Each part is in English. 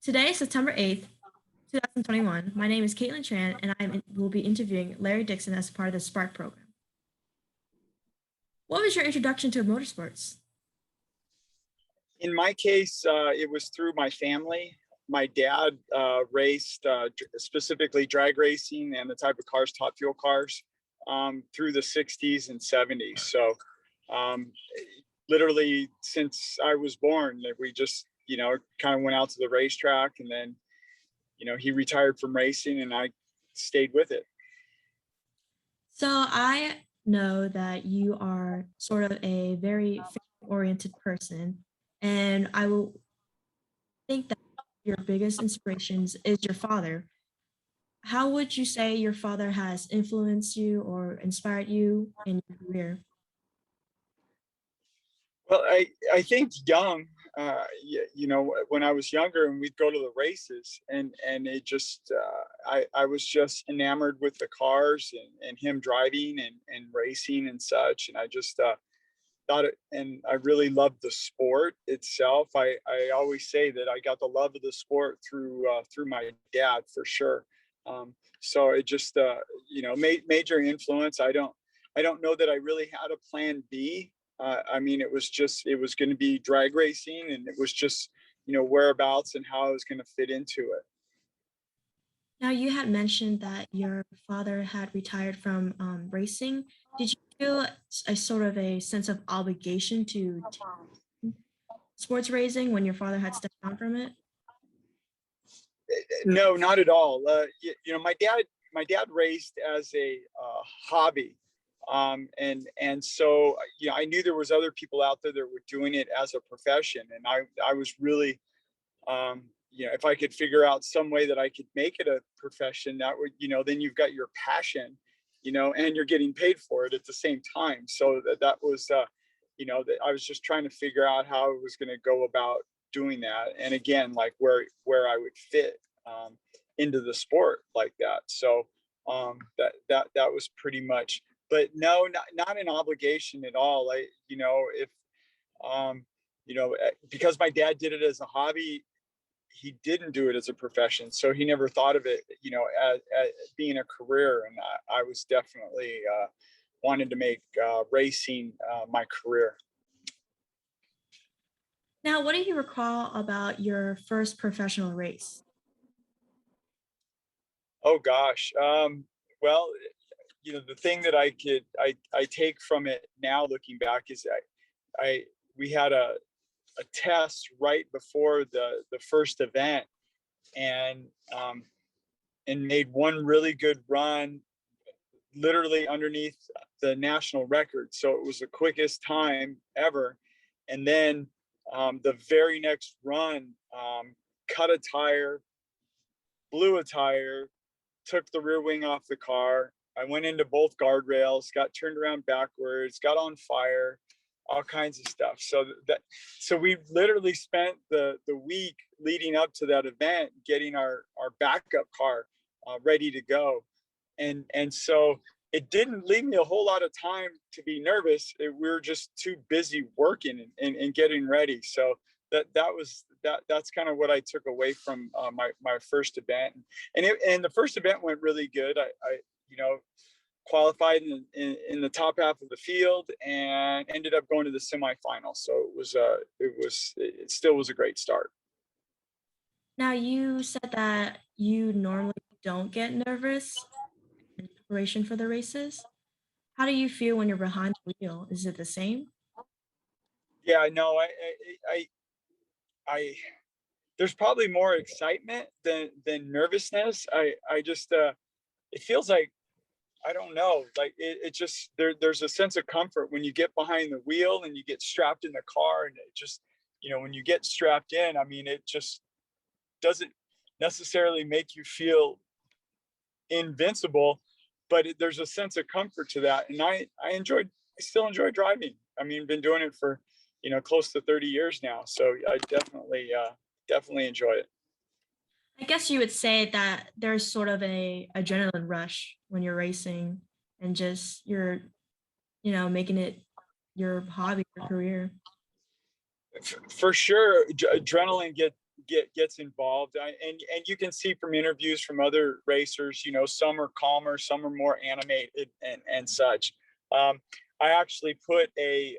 Today, September 8th, 2021. My name is Caitlin Tran, and will be interviewing Larry Dixon as part of the Spark program. What was your introduction to motorsports? In my case, it was through my family. My dad raced specifically drag racing and the type of cars, Top Fuel cars, through the 60s and 70s. So literally since I was born, we just, kind of went out to the racetrack, and then, he retired from racing and I stayed with it. So I know that you are sort of a very oriented person, and I will think that your biggest inspirations is your father. How would you say your father has influenced you or inspired you in your career? Well, I think young, when I was younger and we'd go to the races, and it just, I was just enamored with the cars and him driving and racing and such. And I just thought it, and I really loved the sport itself. I always say that I got the love of the sport through my dad, for sure. So it just, major influence. I don't know that I really had a plan B. It was going to be drag racing, and it was just, whereabouts and how I was going to fit into it. Now, you had mentioned that your father had retired from racing. Did you feel a sort of a sense of obligation to sports racing when your father had stepped down from it? No, not at all. My dad raced as a hobby. And so, I knew there was other people out there that were doing it as a profession. And I was really, if I could figure out some way that I could make it a profession, that would, then you've got your passion, and you're getting paid for it at the same time. So that was, that I was just trying to figure out how I was going to go about doing that. And again, like where I would fit into the sport like that. So that was pretty much. But no, not an obligation at all. Because my dad did it as a hobby, he didn't do it as a profession. So he never thought of it, as being a career. And I was definitely wanted to make racing my career. Now, what do you recall about your first professional race? Oh gosh. Well, the thing that I take from it now, looking back, is we had a test right before the first event, and made one really good run, literally underneath the national record. So it was the quickest time ever. And then the very next run, cut a tire, blew a tire, took the rear wing off the car. I went into both guardrails, got turned around backwards, got on fire, all kinds of stuff. So we literally spent the week leading up to that event getting our backup car ready to go. And so it didn't leave me a whole lot of time to be nervous. We were just too busy working and getting ready. So that's kind of what I took away from my first event. And the first event went really good. I qualified in the top half of the field and ended up going to the semifinals. So it still was a great start. Now, you said that you normally don't get nervous in preparation for the races. How do you feel when you're behind the wheel? Is it the same? Yeah, no, I there's probably more excitement than nervousness. I just it feels like, I don't know, like it just there's a sense of comfort when you get behind the wheel and you get strapped in the car, and it just, when you get strapped in, it just doesn't necessarily make you feel invincible, but there's a sense of comfort to that. And I still enjoy driving. Been doing it for, close to 30 years now. So I definitely enjoy it. I guess you would say that there's sort of a adrenaline rush when you're racing and just you're, making it your hobby, your career. For sure, adrenaline gets involved. And you can see from interviews from other racers, some are calmer, some are more animated and such. I actually put a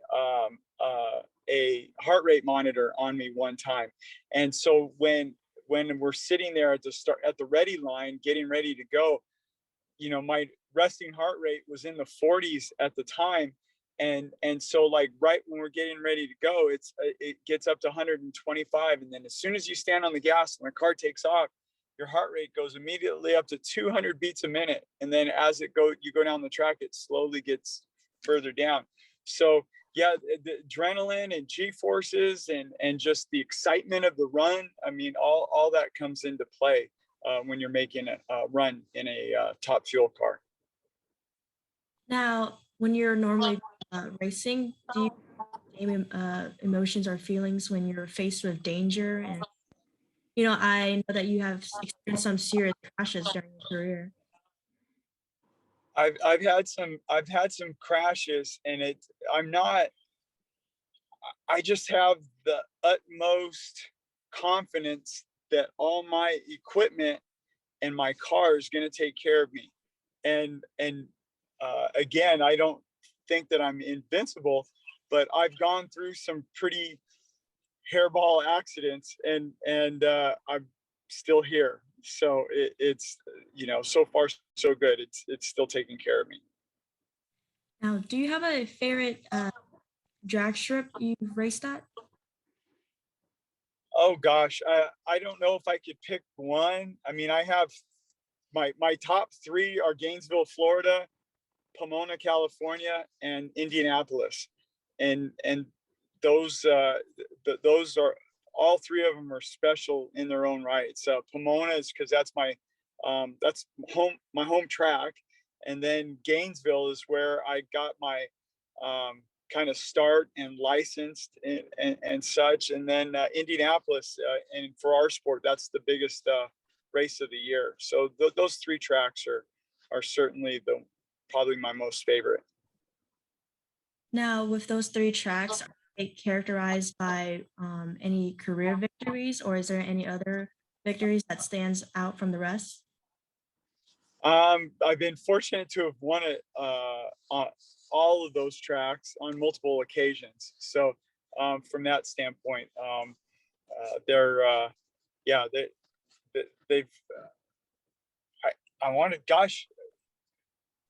heart rate monitor on me one time, and so when we're sitting there at the ready line getting ready to go, my resting heart rate was in the 40s at the time. And so, like, right when we're getting ready to go, it gets up to 125, and then as soon as you stand on the gas and the car takes off, your heart rate goes immediately up to 200 beats a minute, and then as you go down the track, it slowly gets further down. So yeah, the adrenaline and G-forces and just the excitement of the run, I mean, all that comes into play when you're making a run in a top fuel car. Now, when you're normally racing, do you have the same emotions or feelings when you're faced with danger? And I know that you have experienced some serious crashes during your career. I've had some crashes, and I just have the utmost confidence that all my equipment and my car is going to take care of me. And again, I don't think that I'm invincible, but I've gone through some pretty hairball accidents, and I'm still here. So it's so far so good. It's still taking care of me. Now, do you have a favorite drag strip you've raced at? Oh gosh, I don't know if I could pick one. I mean, I have my top three are Gainesville, Florida, Pomona, California, and Indianapolis, and those those are all three of them are special in their own rights. Pomona is because that's my home track, and then Gainesville is where I got my kind of start and licensed and such, and then Indianapolis, and for our sport, that's the biggest race of the year. So those three tracks are certainly probably my most favorite. Now, with those three tracks, are they characterized by any career victories, or is there any other victories that stands out from the rest? I've been fortunate to have won it on all of those tracks on multiple occasions. So from that standpoint, they're yeah they've I wanted gosh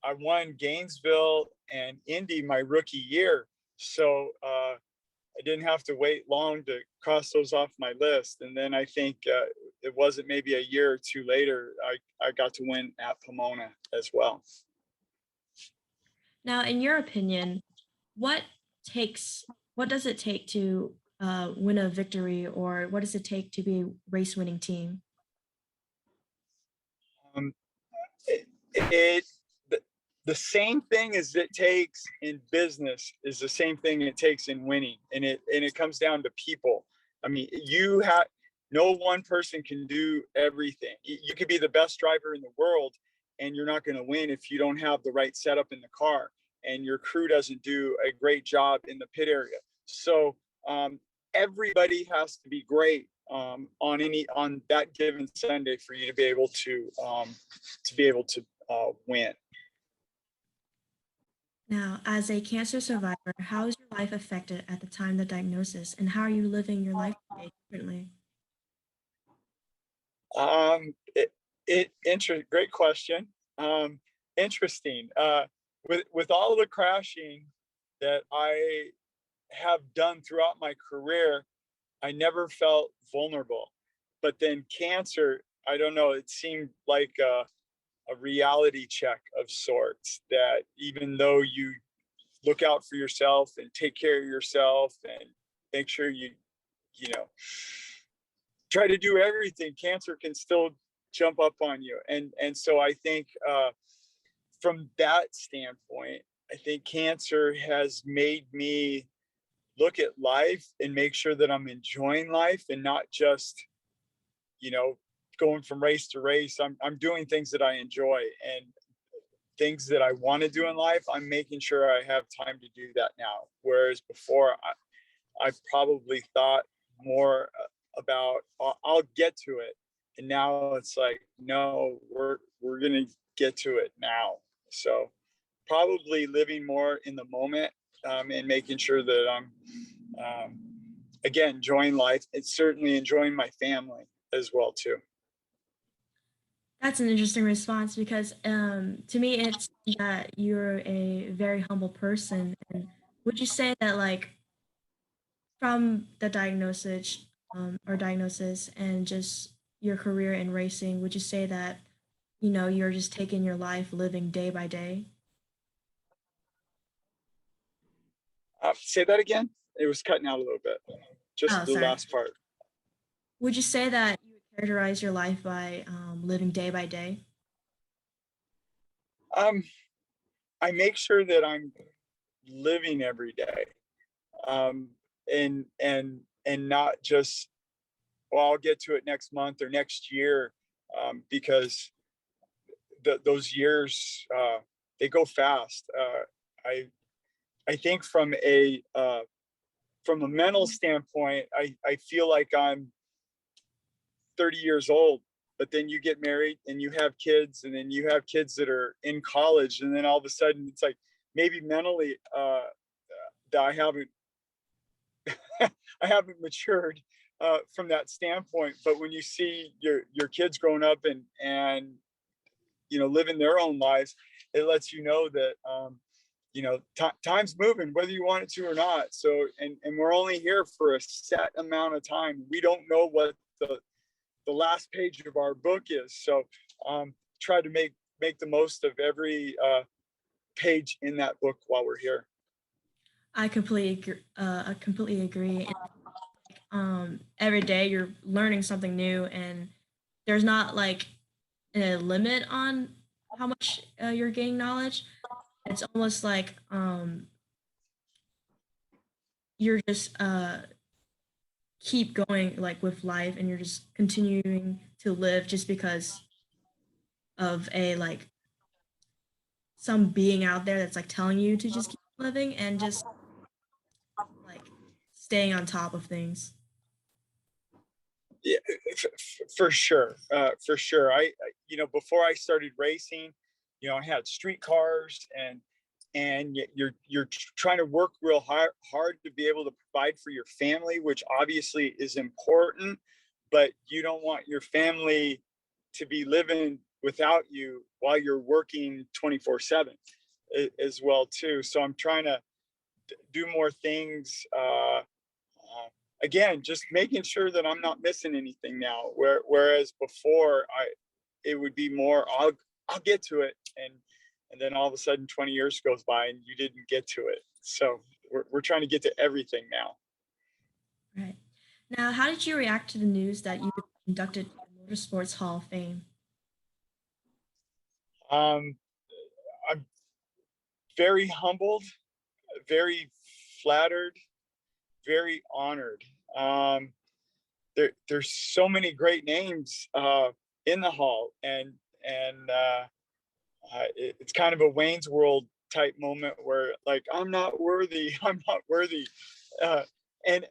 I won Gainesville and Indy my rookie year, so I didn't have to wait long to cross those off my list. And then I think it wasn't maybe a year or two later, I got to win at Pomona as well. Now, in your opinion, what what does it take to win a victory, or what does it take to be a race winning team? Um, it, it the same thing as it takes in business is the same thing it takes in winning, and it comes down to people. I mean, no one person can do everything. You could be the best driver in the world, and you're not going to win if you don't have the right setup in the car, and your crew doesn't do a great job in the pit area. So everybody has to be great on that given Sunday for you to be able to win. Now, as a cancer survivor, how is your life affected at the time of the diagnosis, and how are you living your life today differently? Great question. Interesting. With all the crashing that I have done throughout my career, I never felt vulnerable. But then cancer, I don't know, it seemed like a reality check of sorts, that even though you look out for yourself and take care of yourself and make sure you know try to do everything, cancer can still jump up on you. And so I think from that standpoint, I think cancer has made me look at life and make sure that I'm enjoying life and not just, going from race to race. I'm doing things that I enjoy, and things that I want to do in life, I'm making sure I have time to do that now. Whereas before, I probably thought more about I'll get to it. And now it's like, no, we're gonna get to it now. So probably living more in the moment, and making sure that I'm again enjoying life and certainly enjoying my family as well too. That's an interesting response because to me, it's that you're a very humble person. And would you say that, like, from the diagnosis and just your career in racing, would you say that, you're just taking your life living day by day? Say that again. It was cutting out a little bit. Just Oh, the sorry. last part. Would you say that you would characterize your life by living day by day? Um, I make sure that I'm living every day, um, and not just, well, I'll get to it next month or next year, because those years, they go fast. I think from a mental standpoint, I feel like I'm 30 years old, but then you get married and you have kids, and then you have kids that are in college, and then all of a sudden it's like maybe mentally, that I haven't matured, from that standpoint. But when you see your kids growing up and living their own lives, it lets you know that, time's moving whether you want it to or not. So and we're only here for a set amount of time. We don't know what the last page of our book is. So try to make the most of every page in that book while we're here. I completely agree. Every day you're learning something new, and there's not like a limit on how much you're gaining knowledge. It's almost like you're just keep going like with life, and you're just continuing to live just because of a like some being out there that's like telling you to just keep living and just like staying on top of things. Yeah, for sure, for sure. Before I started racing, I had street cars, and you're trying to work real hard to be able to provide for your family, which obviously is important, but you don't want your family to be living without you while you're working 24/7 as well too. So I'm trying to do more things, again, just making sure that I'm not missing anything now. Whereas before, it would be more, I'll get to it, and then all of a sudden 20 years goes by and you didn't get to it. So we're trying to get to everything now. Right. Now, how did you react to the news that you were inducted to the Motorsports Hall of Fame? Um, I'm very humbled, very flattered, very honored. There's so many great names in the hall, and it's kind of a Wayne's World type moment where like I'm not worthy, I'm not worthy, and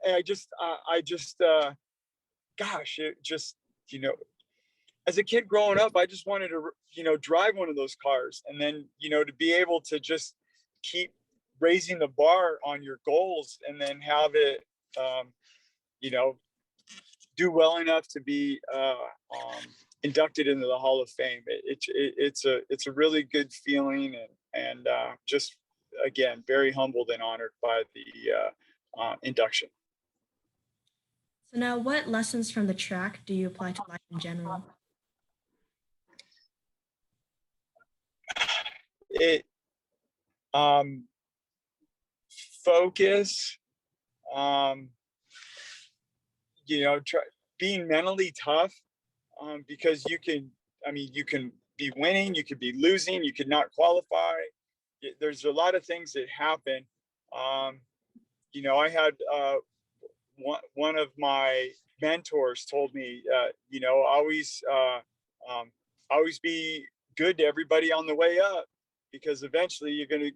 gosh, it just you know as a kid growing up, I just wanted to drive one of those cars, and then to be able to just keep raising the bar on your goals, and then have it you know do well enough to be inducted into the Hall of Fame. It's a really good feeling, and just again very humbled and honored by the induction. So now, what lessons from the track do you apply to life in general? It um, Focus, um, try being mentally tough, because you can be winning, you could be losing, you could not qualify. There's a lot of things that happen. Um, I had one of my mentors told me, always be good to everybody on the way up, because eventually you're gonna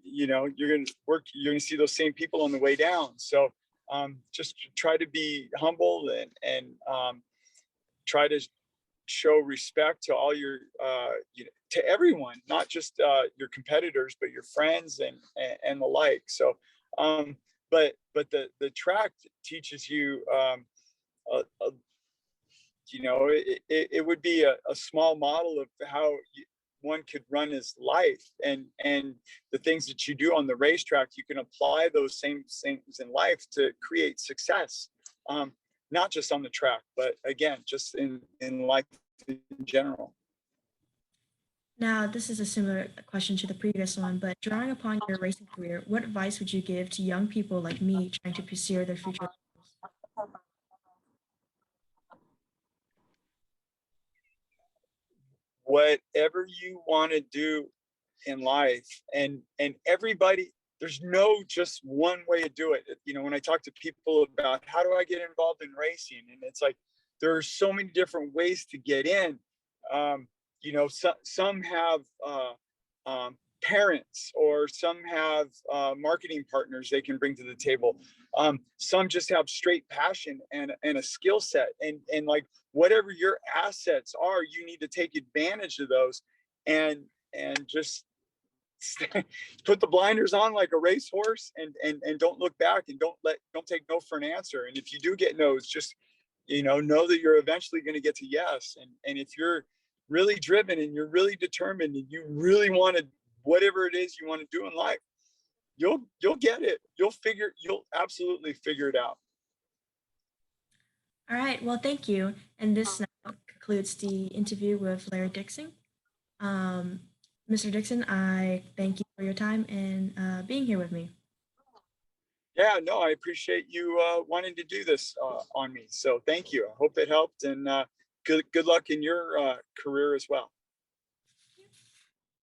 see those same people on the way down. So just try to be humble and try to show respect to all your to everyone, not just your competitors, but your friends and the like. So but the track teaches you a, it would be a small model of how one could run his life, and the things that you do on the racetrack, you can apply those same things in life to create success, not just on the track, but again, just in life in general. Now, this is a similar question to the previous one, but drawing upon your racing career, what advice would you give to young people like me trying to pursue their future goals? Whatever you want to do in life, and everybody, there's no just one way to do it. When I talk to people about how do I get involved in racing, and it's like there are so many different ways to get in. Some have parents, or some have marketing partners they can bring to the table. Some just have straight passion and a skill set, and like whatever your assets are, you need to take advantage of those, and just put the blinders on like a racehorse, and don't look back, and don't take no for an answer. And if you do get no's, just know that you're eventually going to get to yes. And if you're really driven and you're really determined and you really want to, whatever it is you want to do in life, you'll get it. You'll absolutely figure it out. All right, well, thank you. And this now concludes the interview with Larry Dixon. Um, Mr. Dixon, I thank you for your time and being here with me. Yeah, no, I appreciate you wanting to do this on me. So thank you. I hope it helped, and good luck in your career as well.